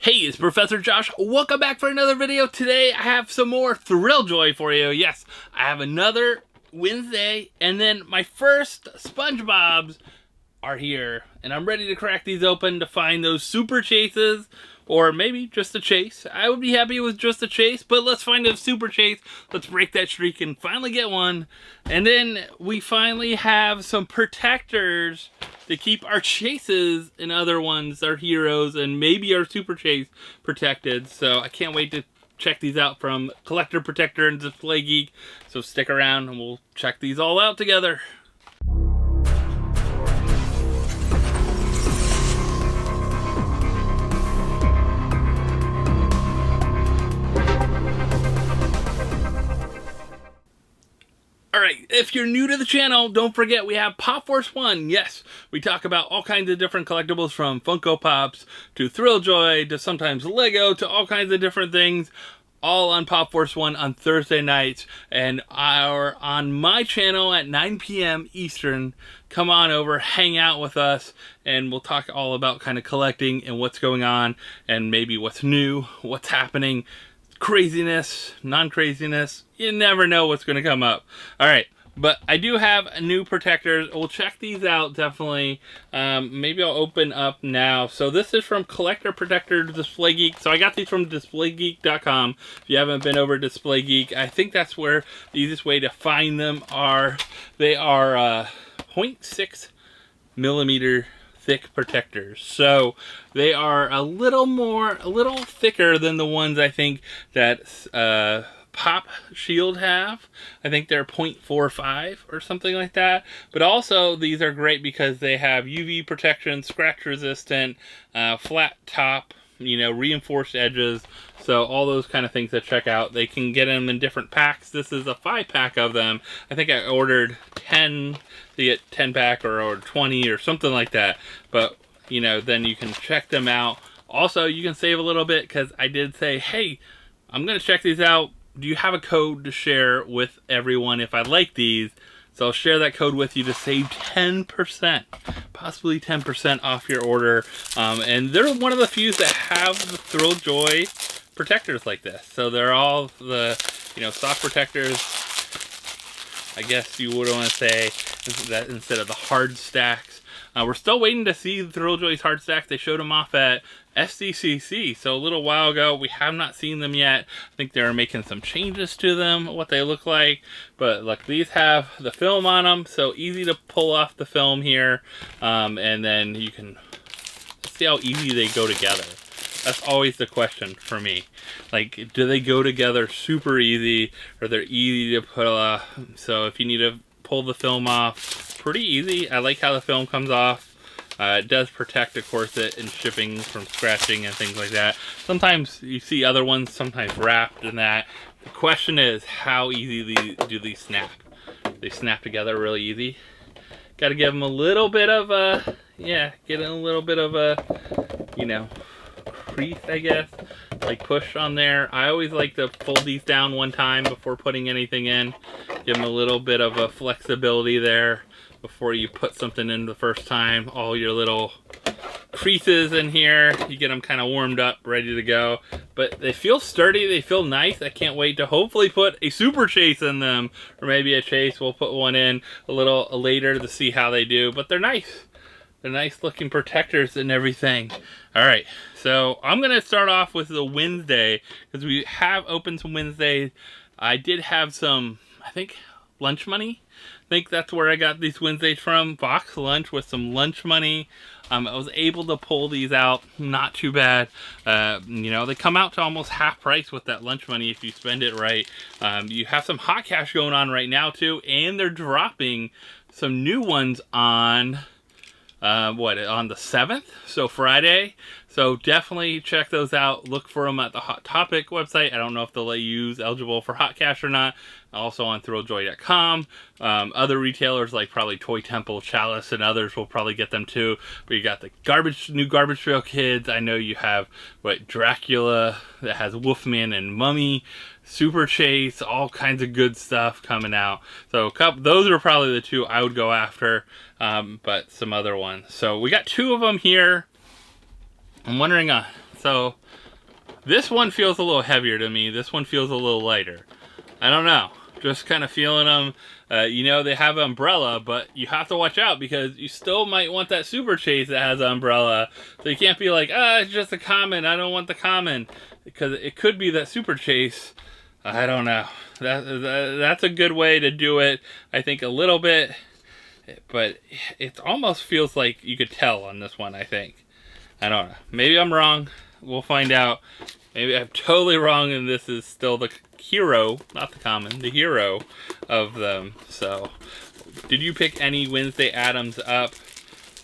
Hey, it's Professor Josh. Welcome back for another video. Today I have some more Thrilljoy for you. Yes, I have another Wednesday, and then my first SpongeBobs are here. And I'm ready to crack these open to find those super chases, or maybe just a chase. I would be happy with just a chase, but let's find a super chase. Let's break that streak and finally get one. And then we finally have some protectors to keep our chases and other ones, our heroes, and maybe our super chase protected. So I can't wait to check these out from Collector, Protector, and Display Geek. So stick around and we'll check these all out together. Alright, if you're new to the channel, don't forget we have PopFourceOne. Yes, we talk about all kinds of different collectibles, from Funko Pops to Thrilljoy to sometimes Lego to all kinds of different things, all on PopFourceOne on Thursday nights, and are on my channel at 9 p.m. Eastern. Come on over, hang out with us, and we'll talk all about kind of collecting and what's going on, and maybe what's new, what's happening. Craziness, non-craziness, you never know what's going to come up. Alright, but I do have new protectors. We'll check these out, definitely. Maybe I'll open up now. So this is from Collector, Protector, Display Geek. So I got these from DisplayGeek.com. If you haven't been over to Display Geek, I think that's where the easiest way to find them are. They are 0.6 millimeter thick protectors, so they are a little thicker than the ones I think that Pop Shield have. I think they're 0.45 or something like that. But also these are great because they have UV protection, scratch resistant, flat top, you know, reinforced edges. So all those kind of things to check out. They can get them in different packs. This is a 5-pack of them. I think I ordered 10 to get 10-pack or 20 or something like that. But, you know, then you can check them out. Also, you can save a little bit because I did say, hey, I'm going to check these out. Do you have a code to share with everyone if I like these? So I'll share that code with you to save 10%, possibly 10% off your order. And they're one of the few that have the Thrilljoy protectors like this. So they're all the, you know, soft protectors. I guess you would want to say that instead of the hard stacks. We're still waiting to see Thrilljoy's hard stacks. They showed them off at SDCC, so a little while ago. We have not seen them yet. I think they're making some changes to them, what they look like. But look, these have the film on them, so easy to pull off the film here. And then you can see how easy they go together. That's always the question for me. Like, do they go together super easy, or they're easy to put so if you need to pull the film off, pretty easy. I like how the film comes off. It does protect, of course, it in shipping from scratching and things like that. Sometimes you see other ones sometimes wrapped in that. The question is, how easy do these snap? They snap together really easy. Got to give them a little bit of a, get a little bit of a, you know, crease, I guess, like push on there. I always like to fold these down one time before putting anything in. Give them a little bit of a flexibility there before you put something in the first time. All your little creases in here, you get them kind of warmed up, ready to go. But they feel sturdy, they feel nice. I can't wait to hopefully put a super chase in them, or maybe a chase. We'll put one in a little later to see how they do, but they're nice. They're nice looking protectors and everything. Alright, so I'm going to start off with the Wednesday, because we have opened some Wednesdays. I did have some, I think, lunch money. I think that's where I got these Wednesdays from. Box lunch with some lunch money. I was able to pull these out. Not too bad. You know, they come out to almost half price with that lunch money if you spend it right. You have some hot cash going on right now too, and they're dropping some new ones on on the 7th, so Friday. So definitely check those out. Look for them at the Hot Topic website. I don't know if they'll let you use eligible for Hot Cash or not. Also on Thrilljoy.com. Other retailers like probably Toy Temple, Chalice, and others will probably get them too. But you got the new Garbage Trail Kids. I know you have Dracula that has Wolfman and Mummy, Super Chase, all kinds of good stuff coming out. So those are probably the two I would go after, but some other ones. So we got two of them here. I'm wondering, So this one feels a little heavier to me. This one feels a little lighter. I don't know. Just kind of feeling them. You know, they have an umbrella, but you have to watch out because you still might want that Super Chase that has an umbrella. So you can't be like, it's just a common. I don't want the common. Because it could be that Super Chase. I don't know. That's a good way to do it. I think a little bit. But it almost feels like you could tell on this one, I think. I don't know. Maybe I'm wrong. We'll find out. Maybe I'm totally wrong and this is still the hero, not the common, the hero of them. So, did you pick any Wednesday Addams up?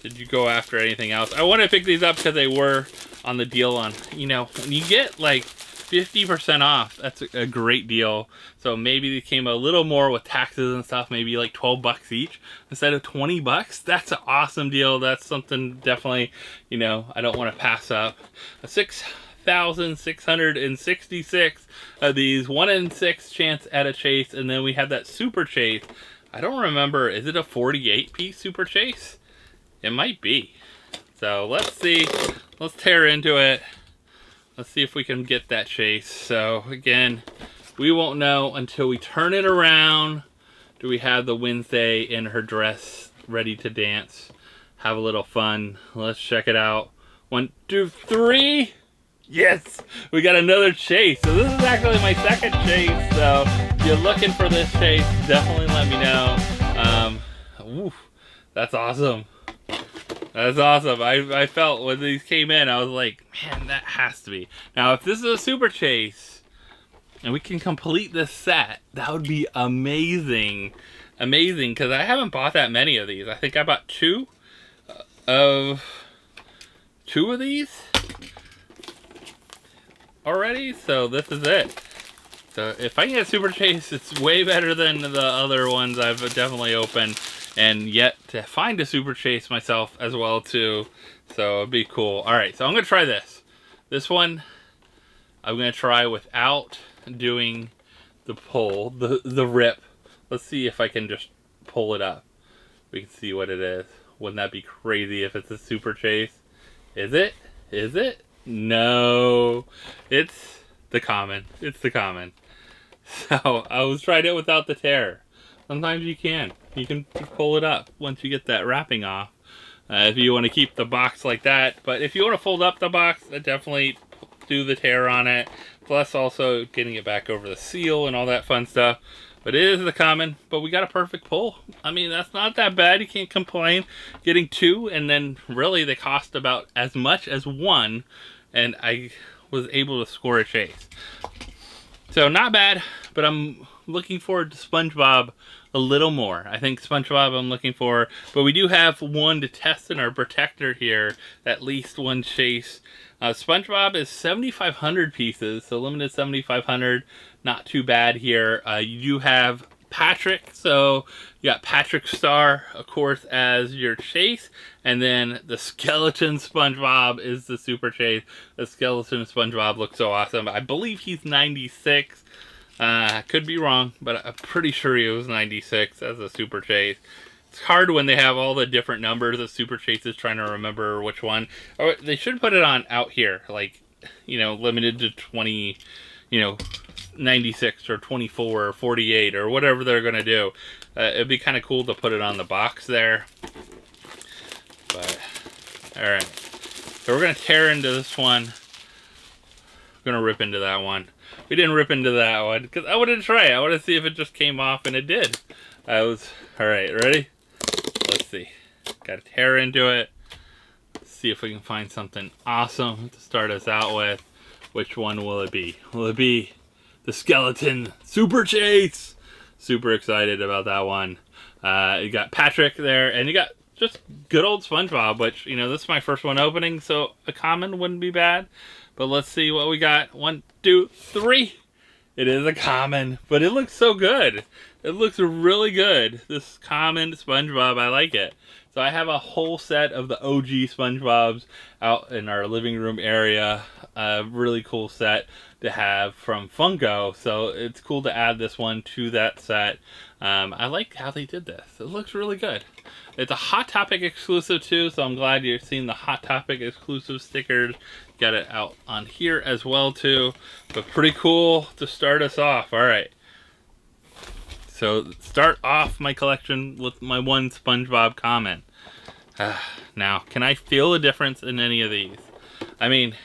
Did you go after anything else? I want to pick these up because they were on the deal on, you know, when you get like 50% off, that's a great deal. So maybe they came a little more with taxes and stuff, maybe like 12 bucks each instead of 20 bucks. That's an awesome deal. That's something definitely, you know, I don't want to pass up. 6,666 of these, 1 in 6 chance at a chase, and then we have that Super Chase. I don't remember, is it a 48 piece Super Chase? It might be. So let's see, let's tear into it. Let's see if we can get that chase. So again, we won't know until we turn it around. Do we have the Wednesday in her dress ready to dance? Have a little fun. Let's check it out. 1, 2, 3. Yes, we got another chase. So this is actually my second chase. So if you're looking for this chase, definitely let me know. That's awesome. That's awesome. I felt when these came in, I was like, man, that has to be. Now, if this is a Super Chase, and we can complete this set, that would be amazing. Amazing, because I haven't bought that many of these. I think I bought two of these already, so this is it. So if I can get a Super Chase, it's way better than the other ones I've definitely opened. And yet to find a Super Chase myself as well too. So it'd be cool. Alright, so I'm going to try this. This one, I'm going to try without doing the pull, the rip. Let's see if I can just pull it up. We can see what it is. Wouldn't that be crazy if it's a Super Chase? Is it? Is it? No. It's the common. It's the common. So I was trying it without the tear. Sometimes you can. You can pull it up once you get that wrapping off. If you want to keep the box like that. But if you want to fold up the box, definitely do the tear on it. Plus also getting it back over the seal and all that fun stuff. But it is the common. But we got a perfect pull. I mean, that's not that bad. You can't complain. Getting two, and then really they cost about as much as one. And I was able to score a chase. So not bad. But I'm looking forward to SpongeBob a little more. I think SpongeBob I'm looking for, but we do have one to test in our protector here, at least one chase. SpongeBob is 7,500 pieces, so limited 7,500, not too bad here. You do have Patrick, so you got Patrick Star, of course, as your chase, and then the skeleton SpongeBob is the Super Chase. The skeleton SpongeBob looks so awesome. I believe he's 96. Could be wrong, but I'm pretty sure he was 96 as a Super Chase. It's hard when they have all the different numbers of Super Chases trying to remember which one. Or they should put it on out here, like, you know, limited to 20, you know, 96 or 24 or 48 or whatever they're going to do. It'd be kind of cool to put it on the box there. But, alright. So we're going to tear into this one. We're going to rip into that one. We didn't rip into that one because I wanted to try it. I wanted to see if it just came off, and it did. Alright, ready? Let's see. Got to tear into it. Let's see if we can find something awesome to start us out with. Which one will it be? Will it be the skeleton Super Chase? Super excited about that one. You got Patrick there, and you got just good old SpongeBob, which, you know, this is my first one opening, so a common wouldn't be bad. But let's see what we got. 1, 2, 3. It is a common, but it looks so good. It looks really good. This common SpongeBob, I like it. So I have a whole set of the OG SpongeBobs out in our living room area. Really cool set. to have from Funko, so it's cool to add this one to that set. I like how they did this. It looks really good. It's a Hot Topic exclusive too, so I'm glad you're seeing the Hot Topic exclusive stickers. Got it out on here as well too, but pretty cool to start us off. All right. So start off my collection with my one SpongeBob comment. Now, can I feel a difference in any of these? I mean,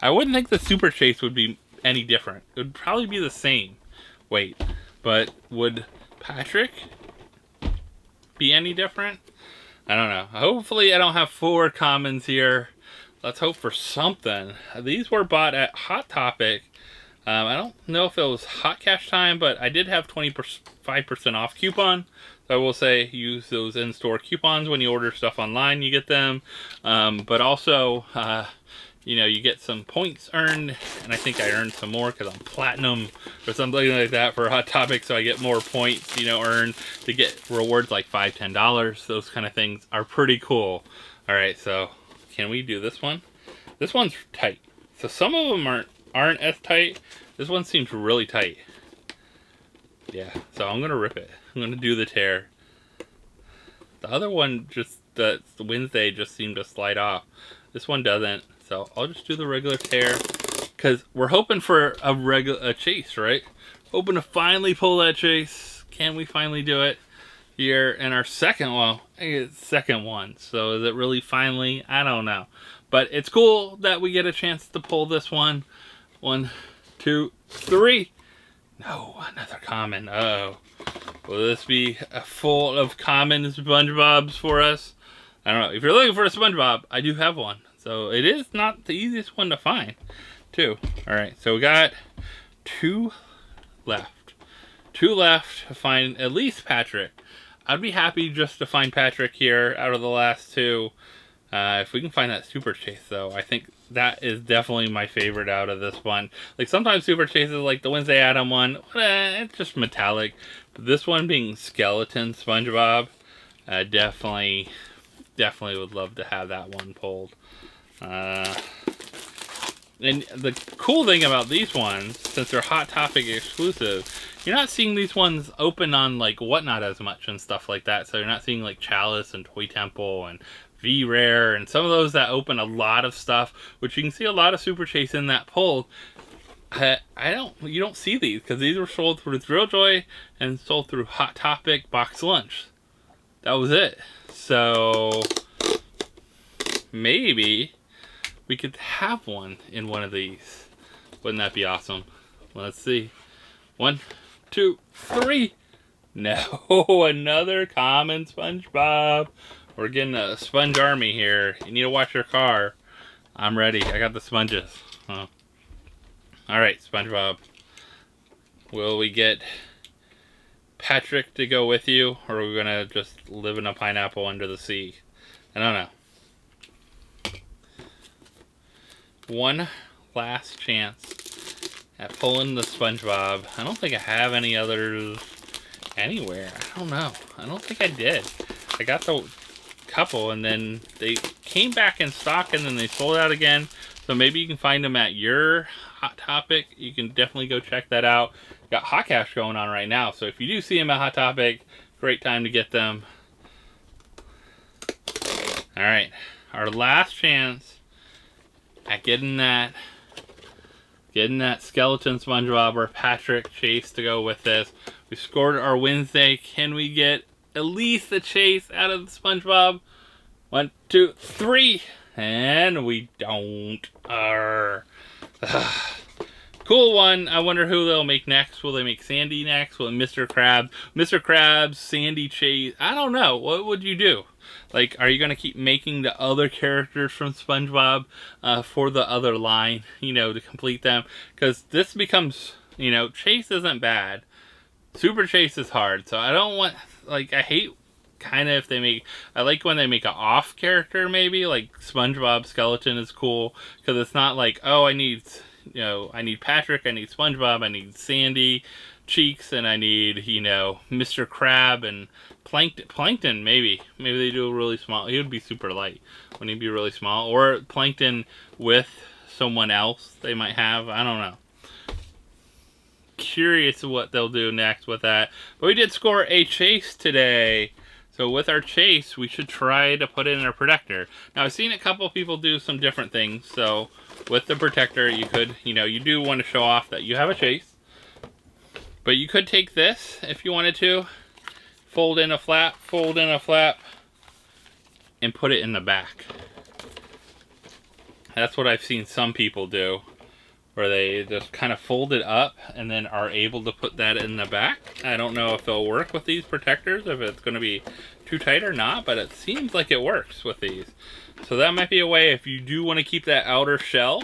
I wouldn't think the Super Chase would be any different. It would probably be the same weight. But would Patrick be any different? I don't know. Hopefully I don't have 4 commons here. Let's hope for something. These were bought at Hot Topic. I don't know if it was hot cash time, but I did have 25% off coupon. So I will say use those in-store coupons when you order stuff online. You get them. But also, you know, you get some points earned. And I think I earned some more because I'm platinum or something like that for Hot Topic. So I get more points, you know, earned to get rewards like $5, $10. Those kind of things are pretty cool. All right, so can we do this one? This one's tight. So some of them aren't as tight. This one seems really tight. Yeah, so I'm gonna rip it. I'm gonna do the tear. The other one, just the Wednesday, just seemed to slide off. This one doesn't, so I'll just do the regular tear. Cause we're hoping for a chase, right? Hoping to finally pull that chase. Can we finally do it here in our second one? So is it really finally? I don't know. But it's cool that we get a chance to pull this one. 1, 2, 3. No, another common. Oh. Will this be full of common SpongeBobs for us? I don't know. If you're looking for a SpongeBob, I do have one. So it is not the easiest one to find, too. Alright, so we got 2 left. 2 left to find at least Patrick. I'd be happy just to find Patrick here out of the last 2. If we can find that Super Chase, though, I think that is definitely my favorite out of this one. Like, sometimes Super Chases, like the Wednesday Addams one, it's just metallic. But this one being Skeleton SpongeBob, definitely would love to have that one pulled. And the cool thing about these ones, since they're Hot Topic exclusive, you're not seeing these ones open on, like, Whatnot as much and stuff like that. So you're not seeing, like, Chalice and Toy Temple and V-Rare and some of those that open a lot of stuff, which you can see a lot of Super Chase in that pull. You don't see these because these were sold through Thrilljoy and sold through Hot Topic Box Lunch. That was it. So maybe we could have one in one of these. Wouldn't that be awesome? Let's see. 1, 2, 3. No, another common SpongeBob. We're getting a sponge army here. You need to watch your car. I'm ready. I got the sponges. Oh. Alright, SpongeBob. Will we get Patrick to go with you? Or are we going to just live in a pineapple under the sea? I don't know. One last chance at pulling the SpongeBob. I don't think I have any others anywhere. I don't know. I don't think I did. I got the couple and then they came back in stock and then they sold out again. So maybe you can find them at your Hot Topic. You can definitely go check that out. Got Hot Cash going on right now. So if you do see them at Hot Topic, great time to get them. Alright. Our last chance at getting that skeleton SpongeBob or Patrick Chase to go with this. We scored our Wednesday. Can we get at least the chase out of the SpongeBob? 1, 2, 3. And we don't. Cool one. I wonder who they'll make next. Will they make Sandy next? Will Mr. Krabs, Sandy Chase? I don't know. What would you do? Like, are you going to keep making the other characters from SpongeBob for the other line, you know, to complete them? Because this becomes, you know, Chase isn't bad. Super Chase is hard. So I don't want, like, I hate kind of if they make, I like when they make an off character maybe, like SpongeBob Skeleton is cool. Because it's not like, oh, I need, you know, I need Patrick, I need SpongeBob, I need Sandy Cheeks, and I need, you know, Mr. Crab and Plankton, maybe they do a really small. He would be super light. Wouldn't he be really small? Or Plankton with someone else they might have. I don't know. curious what they'll do next with that. But we did score a chase today. So with our chase, we should try to put it in our protector. Now, I've seen a couple of people do some different things. So with the protector, you could, you do want to show off that you have a chase. But you could take this if you wanted to. Fold in a flap, and put it in the back. That's what I've seen some people do, where they just kind of fold it up and then are able to put that in the back. I don't know if it'll work with these protectors, if it's going to be too tight or not, but it seems like it works with these. So that might be a way if you do want to keep that outer shell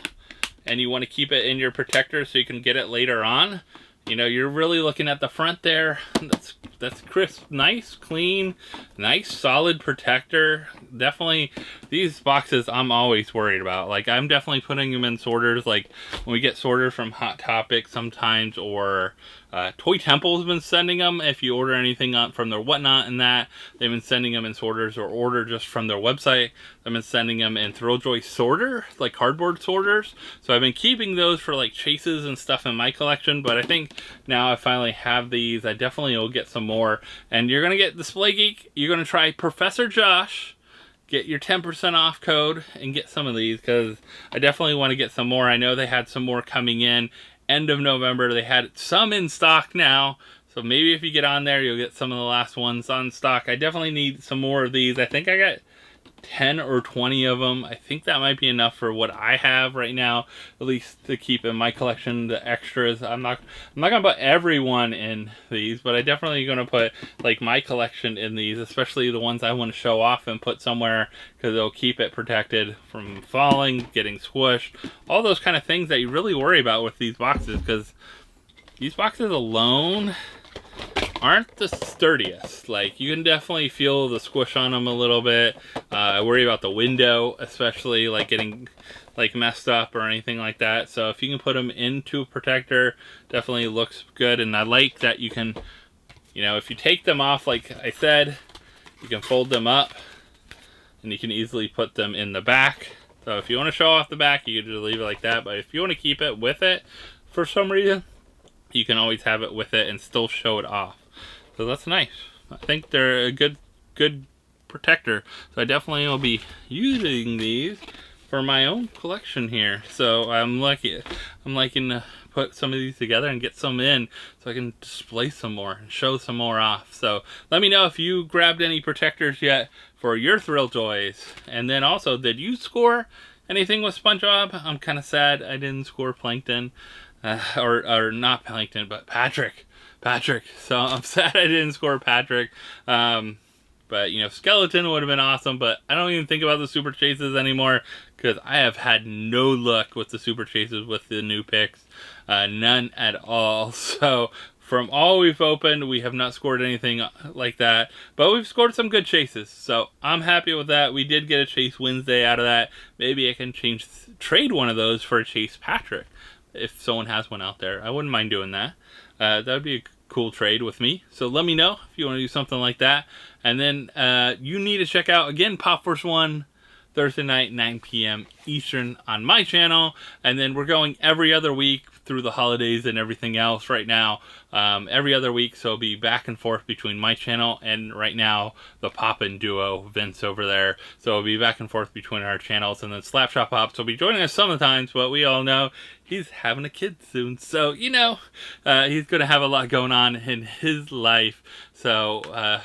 and you want to keep it in your protector so you can get it later on. You're really looking at the front there. That's crisp, nice, clean, nice, solid protector. Definitely, these boxes I'm always worried about. Like, I'm definitely putting them in sorters. Like, when we get sorters from Hot Topic sometimes, or Toy Temple's been sending them. If you order anything from their Whatnot and that, they've been sending them in sorters, or order just from their website. I've been sending them in Thrilljoy sorter, like cardboard sorters. So I've been keeping those for like chases and stuff in my collection, but I think now I finally have these. I definitely will get some more. And you're going to get Display Geek. You're going to try ProfessorJosh. Get your 10% off code and get some of these, because I definitely want to get some more. I know they had some more coming in end of November. They had some in stock now, so maybe if you get on there, you'll get some of the last ones on stock. I definitely need some more of these. I think I got 10 or 20 of them. I think that might be enough for what I have right now, at least to keep in my collection. The extras, I'm not gonna put everyone in these, but I definitely gonna put like my collection in these, especially the ones I want to show off and put somewhere, because it'll keep it protected from falling, getting squished, all those kind of things that you really worry about with these boxes, because these boxes alone aren't the sturdiest. Like, you can definitely feel the squish on them a little bit. I worry about the window, especially like getting like messed up or anything like that. So if you can put them into a protector, definitely looks good. And I like that you can, if you take them off, like I said, you can fold them up and you can easily put them in the back. So if you want to show off the back, you can just leave it like that. But if you want to keep it with it for some reason, you can always have it with it and still show it off. So that's nice. I think they're a good protector. So I definitely will be using these for my own collection here. So I'm liking to put some of these together and get some in so I can display some more and show some more off. So let me know if you grabbed any protectors yet for your Thrilljoys. And then also, did you score anything with SpongeBob? I'm kind of sad I didn't score Plankton. Or not Plankton, but Patrick. So I'm sad I didn't score Patrick. But, Skeleton would have been awesome, but I don't even think about the super chases anymore, because I have had no luck with the super chases with the new picks. None at all. So from all we've opened, we have not scored anything like that, but we've scored some good chases. So I'm happy with that. We did get a Chase Wednesday out of that. Maybe I can trade one of those for a Chase Patrick. If someone has one out there, I wouldn't mind doing that. That would be a cool trade with me. So let me know if you want to do something like that. And then you need to check out, again, PopFourceOne, Thursday night, 9 p.m. Eastern on my channel. And then we're going every other week through the holidays and everything else right now. Every other week, so it'll be back and forth between my channel and right now the Poppin' duo, Vince over there. So it'll be back and forth between our channels. And then Slapshot Pops will be joining us sometimes, but we all know he's having a kid soon. So, he's going to have a lot going on in his life. So,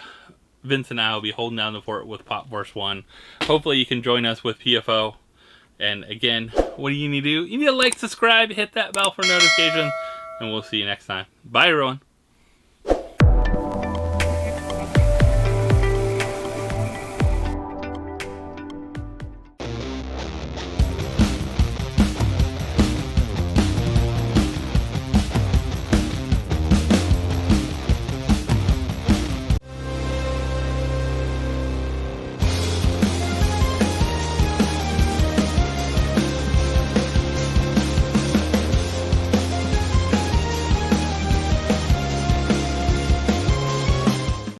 Vince and I will be holding down the fort with PopFourceOne. Hopefully you can join us with PFO. And again, what do you need to do? You need to like, subscribe, hit that bell for notifications, and we'll see you next time. Bye, everyone.